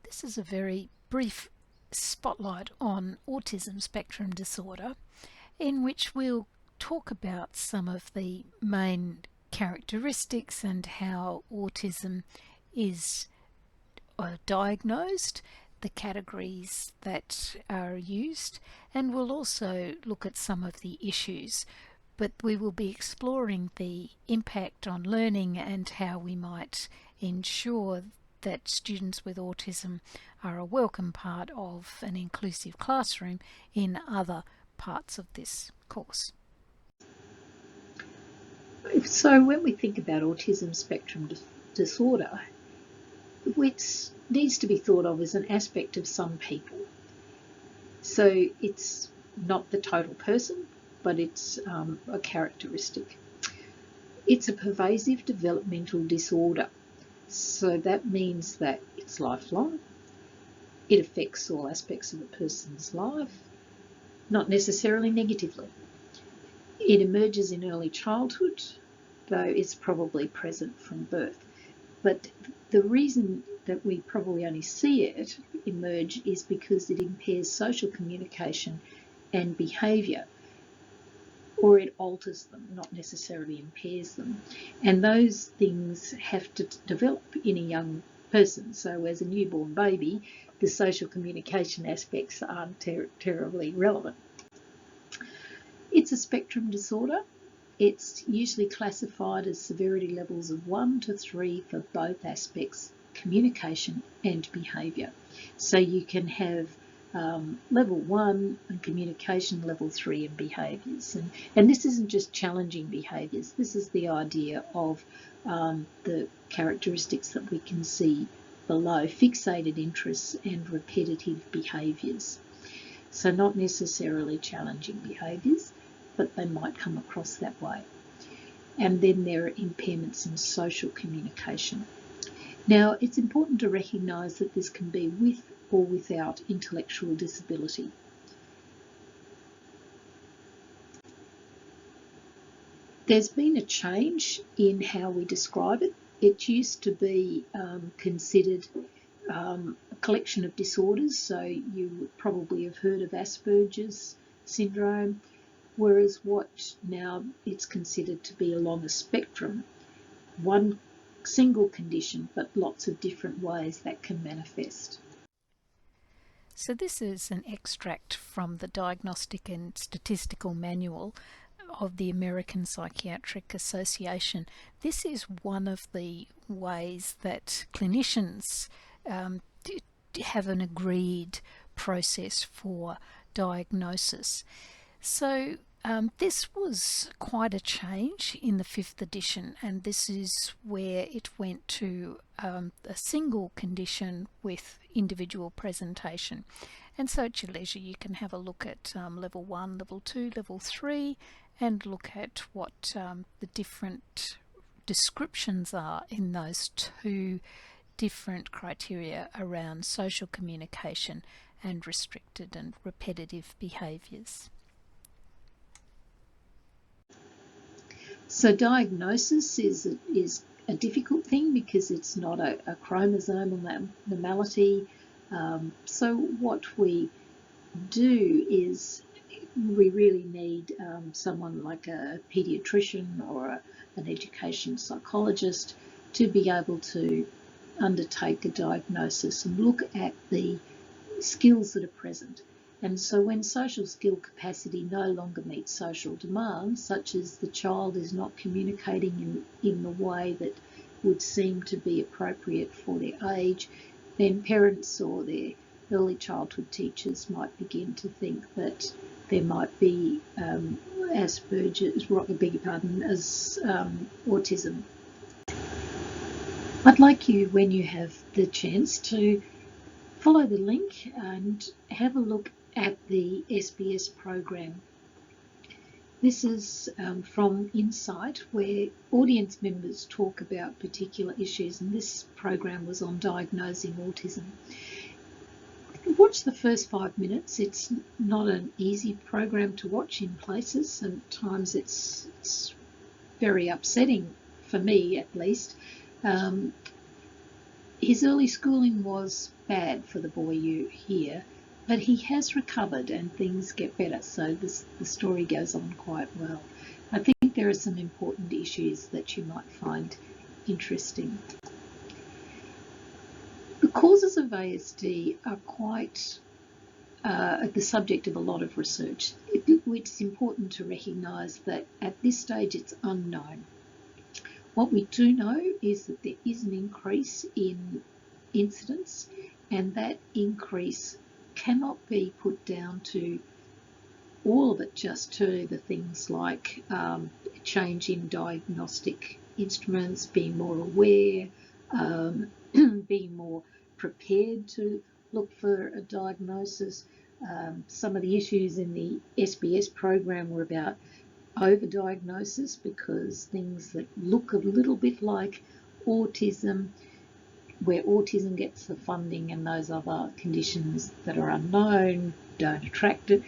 This is a very brief spotlight on autism spectrum disorder, in which we'll talk about some of the main characteristics and how autism is diagnosed, the categories that are used, and we'll also look at some of the issues. But we will be exploring the impact on learning and how we might ensure that students with autism are a welcome part of an inclusive classroom in other parts of this course. So when we think about autism spectrum disorder, it needs to be thought of as an aspect of some people. So it's not the total person, but it's a characteristic. It's a pervasive developmental disorder. So that means that it's lifelong. It affects all aspects of a person's life, not necessarily negatively. It emerges in early childhood, though it's probably present from birth. But the reason that we probably only see it emerge is because it impairs social communication and behaviour, or it alters them, not necessarily impairs them. And those things have to develop in a young person. So as a newborn baby, the social communication aspects aren't terribly relevant. It's a spectrum disorder. It's usually classified as severity levels of 1 to 3 for both aspects, communication and behaviour. So you can have level 1 and communication, level 3 and behaviours. And this isn't just challenging behaviours. This is the idea of the characteristics that we can see below: fixated interests and repetitive behaviours. So not necessarily challenging behaviours, but they might come across that way. And then there are impairments in social communication. Now, it's important to recognise that this can be with or without intellectual disability. There's been a change in how we describe it. It used to be considered a collection of disorders, so you would probably have heard of Asperger's syndrome, whereas what now it's considered to be along a spectrum, one single condition, but lots of different ways that can manifest. So this is an extract from the Diagnostic and Statistical Manual of the American Psychiatric Association. This is one of the ways that clinicians have an agreed process for diagnosis. So this was quite a change in the 5th edition, and this is where it went to a single condition with individual presentation. And so at your leisure you can have a look at level 1, level 2, level 3, and look at what the different descriptions are in those two different criteria around social communication and restricted and repetitive behaviours. So diagnosis is a difficult thing because it's not a chromosomal normality. So what we do is we really need someone like a paediatrician or an education psychologist to be able to undertake a diagnosis and look at the skills that are present. And so when social skill capacity no longer meets social demands, such as the child is not communicating in the way that would seem to be appropriate for their age, then parents or their early childhood teachers might begin to think that there might be Asperger's, autism. I'd like you, when you have the chance, to follow the link and have a look at the SBS program. This is from Insight, where audience members talk about particular issues, and this program was on diagnosing autism. Watch the first 5 minutes. It's not an easy program to watch in places, and at times it's very upsetting, for me at least. his early schooling was bad for the boy you hear, but he has recovered and things get better. So the story goes on quite well. I think there are some important issues that you might find interesting. The causes of ASD are quite the subject of a lot of research. It's important to recognise that at this stage it's unknown. What we do know is that there is an increase in incidence, and that increase cannot be put down to all of it just to the things like change in diagnostic instruments, being more aware, being more prepared to look for a diagnosis. Some of the issues in the SBS program were about overdiagnosis, because things that look a little bit like autism, where autism gets the funding and those other conditions that are unknown don't attract it,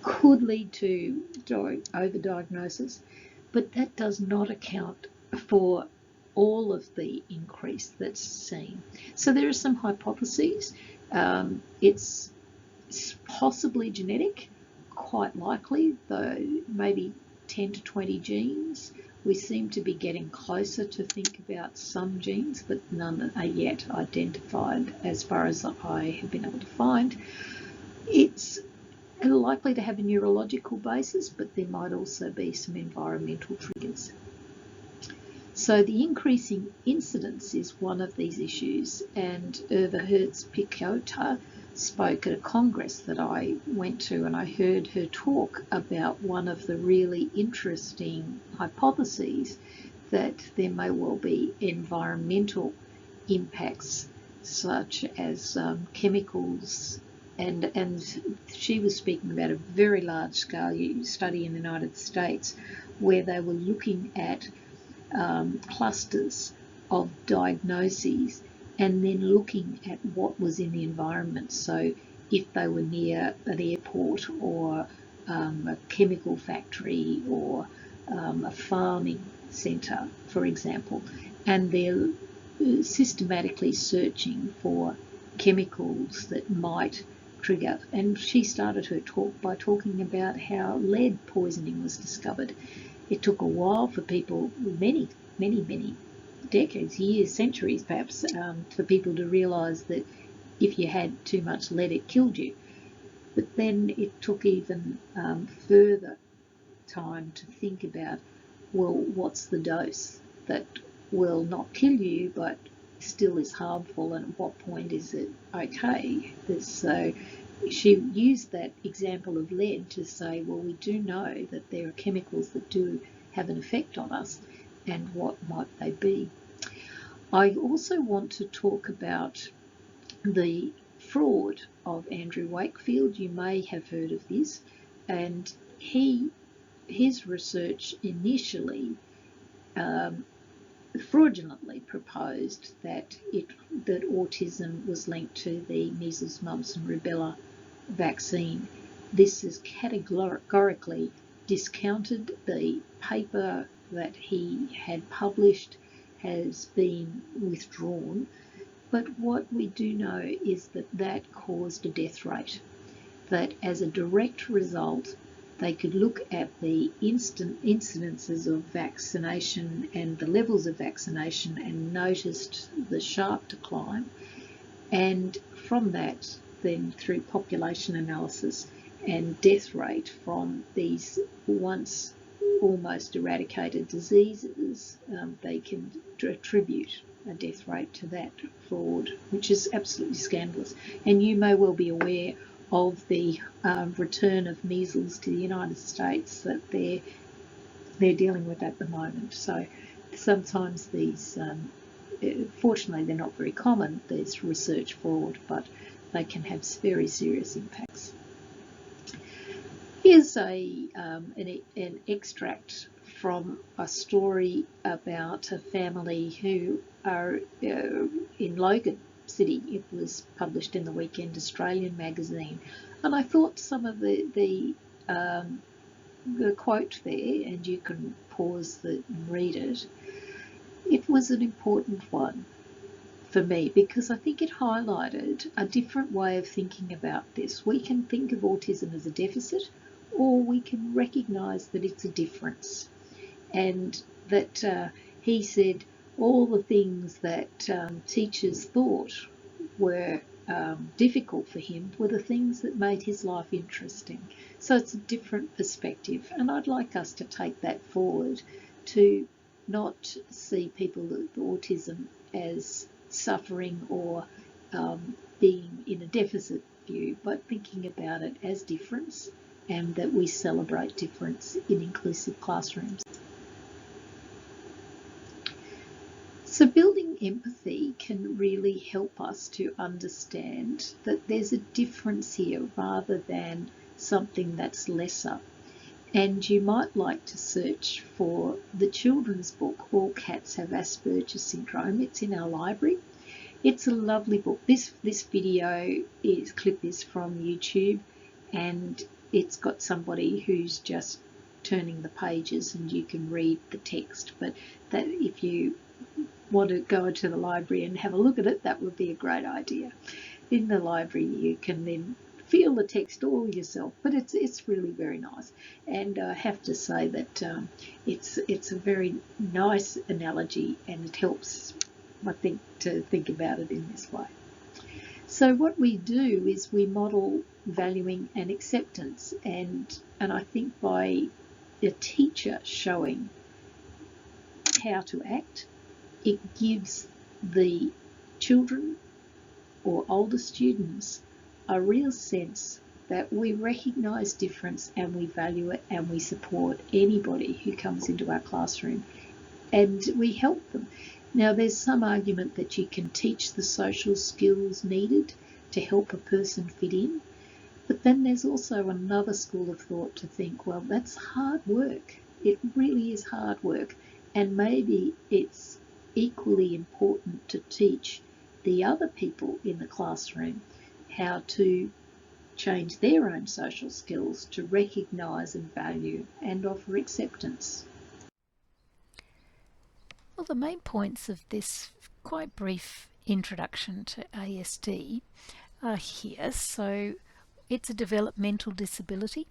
could lead to overdiagnosis, but that does not account for all of the increase that's seen. So there are some hypotheses. It's possibly genetic, quite likely, though maybe 10 to 20 genes. We seem to be getting closer to think about some genes, but none are yet identified as far as I have been able to find. It's likely to have a neurological basis, but there might also be some environmental triggers. So the increasing incidence is one of these issues, and Irva Hertz-Picota spoke at a congress that I went to, and I heard her talk about one of the really interesting hypotheses, that there may well be environmental impacts such as chemicals, and she was speaking about a very large scale study in the United States where they were looking at clusters of diagnoses and then looking at what was in the environment. So if they were near an airport or a chemical factory or a farming centre, for example, and they're systematically searching for chemicals that might trigger. And she started her talk by talking about how lead poisoning was discovered. It took a while for people, many decades, years, centuries perhaps, for people to realise that if you had too much lead it killed you. But then it took even further time to think about, well, what's the dose that will not kill you but still is harmful, and at what point is it okay? So she used that example of lead to say, well, we do know that there are chemicals that do have an effect on us, and what might they be? I also want to talk about the fraud of Andrew Wakefield. You may have heard of this, and his research initially fraudulently proposed that autism was linked to the measles, mumps and rubella vaccine. This is categorically discounted. The paper that he had published has been withdrawn, but what we do know is that that caused a death rate, that as a direct result they could look at the incidences of vaccination and the levels of vaccination and noticed the sharp decline, and from that then through population analysis and death rate from these once almost eradicated diseases, they can attribute a death rate to that fraud, which is absolutely scandalous. And you may well be aware of the return of measles to the United States that they're dealing with at the moment. So sometimes these, fortunately they're not very common, there's research fraud, but they can have very serious impacts. Here's an extract from a story about a family who are in Logan City. It was published in the Weekend Australian magazine, and I thought some of the quote there, and you can pause and read it. It was an important one. for me, because I think it highlighted a different way of thinking about this. We can think of autism as a deficit, or we can recognise that it's a difference. And that he said all the things that teachers thought were difficult for him were the things that made his life interesting. So it's a different perspective, and I'd like us to take that forward, to not see people with autism as suffering or being in a deficit view, but thinking about it as difference, and that we celebrate difference in inclusive classrooms. So building empathy can really help us to understand that there's a difference here rather than something that's lesser. And you might like to search for the children's book, All Cats Have Asperger's Syndrome. It's in our library. It's a lovely book. This clip is from YouTube, and it's got somebody who's just turning the pages and you can read the text. But that, if you want to go to the library and have a look at it, that would be a great idea. In the library you can then feel the text all yourself, but it's really very nice. And I have to say that it's a very nice analogy, and it helps, I think, to think about it in this way. So what we do is we model valuing and acceptance, and I think by a teacher showing how to act, it gives the children or older students a real sense that we recognise difference and we value it, and we support anybody who comes into our classroom, and we help them. Now, there's some argument that you can teach the social skills needed to help a person fit in, but then there's also another school of thought to think, well, that's hard work. It really is hard work, and maybe it's equally important to teach the other people in the classroom how to change their own social skills to recognise and value and offer acceptance. Well, the main points of this quite brief introduction to ASD are here. So it's a developmental disability.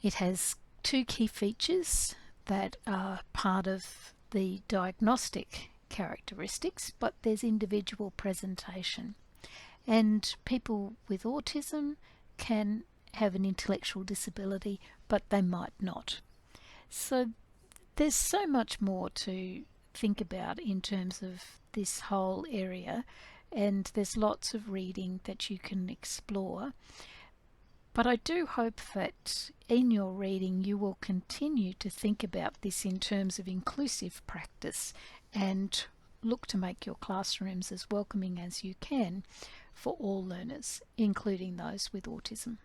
It has two key features that are part of the diagnostic characteristics, but there's individual presentation. And people with autism can have an intellectual disability, but they might not. So there's so much more to think about in terms of this whole area, and there's lots of reading that you can explore. But I do hope that in your reading you will continue to think about this in terms of inclusive practice, and look to make your classrooms as welcoming as you can for all learners, including those with autism.